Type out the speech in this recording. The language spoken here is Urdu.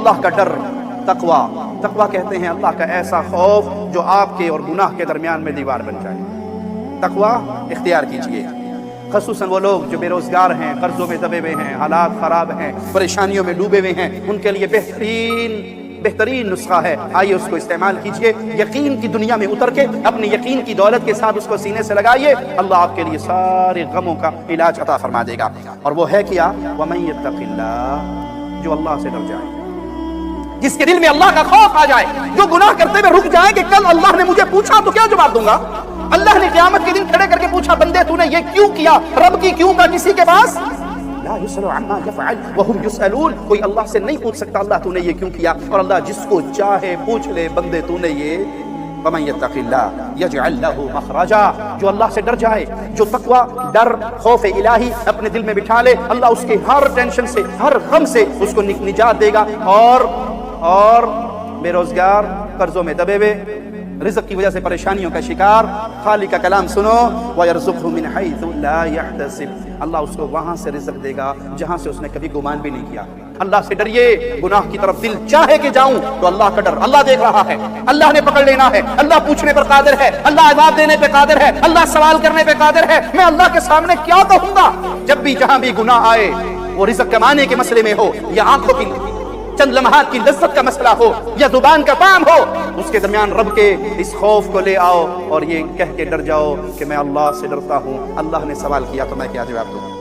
اللہ کا ڈر، تقوی۔ تقوی کہتے ہیں اللہ کا ایسا خوف جو آپ کے اور گناہ کے درمیان میں دیوار بن جائے۔ تقوی اختیار کیجئے، خصوصاً وہ لوگ جو بے روزگار ہیں، قرضوں میں دبے ہوئے ہیں، حالات خراب ہیں، پریشانیوں میں ڈوبے ہوئے ہیں، ان کے لیے بہترین نسخہ ہے، آئیے اس کو استعمال کیجئے۔ یقین کی دنیا میں اتر کے اپنے یقین کی دولت کے ساتھ اس کو سینے سے لگائیے، اللہ آپ کے لیے سارے غموں کا علاج عطا فرما دے گا۔ اور وہ ہے کیا؟ وَمَن يَتَّقِ اللَّهَ، جو اللہ سے ڈر جائے، جس کے دل میں اللہ کا خوف آ جائے، جو گناہ کرتے ہوئے رک جائے کہ کل اللہ نے مجھے پوچھا تو کیا جواب دوں گا؟ اللہ نے قیامت کے دن کھڑے کر کے پوچھا، بندے تو نے یہ کیوں کیا؟ رب کی کیوں کا کسی کے پاس لا يسأل عما يفعل وهم يسألون، کوئی اللہ سے نہیں پوچھ سکتا اللہ تو نے یہ کیوں کیا، اور اللہ جس کو چاہے پوچھ لے، بندے تو نے یہ وَمَن يَتَّقِ اللَّهَ يَجْعَل لَّهُ مَخْرَجًا، جو اللہ سے ڈر جائے، جو تقوی، ڈر، خوف الہی اپنے دل میں بٹھا لے، اللہ اس کے ہر ٹینشن سے، ہر غم سے اس کو نجات دے گا۔ اور بے روزگار، قرضوں میں دبے ہوئے، رزق کی وجہ سے پریشانیوں کا شکار، خالق کا کلام سنو، وَيَرْزُقْهُ مِنْ حَيْثُ لَا يَحْتَسِبُ، اللہ اس کو وہاں سے رزق دے گا جہاں سے اس نے کبھی گمان بھی نہیں کیا۔ اللہ سے ڈریے، گناہ کی طرف دل چاہے کہ جاؤں تو اللہ کا ڈر، اللہ دیکھ رہا ہے، اللہ نے پکڑ لینا ہے، اللہ پوچھنے پر قادر ہے، اللہ عذاب دینے پہ قادر ہے، اللہ سوال کرنے پہ قادر ہے۔ میں اللہ کے سامنے کیا کہوں گا؟ جب بھی جہاں بھی گناہ آئے، وہ رزق کمانے کے مسئلے میں ہو، یا آنکھوں کی چند لمحات کی لذت کا مسئلہ ہو، یا زبان کا کام ہو، اس کے درمیان رب کے اس خوف کو لے آؤ اور یہ کہہ کے ڈر جاؤ کہ میں اللہ سے ڈرتا ہوں، اللہ نے سوال کیا تو میں کیا جواب دوں؟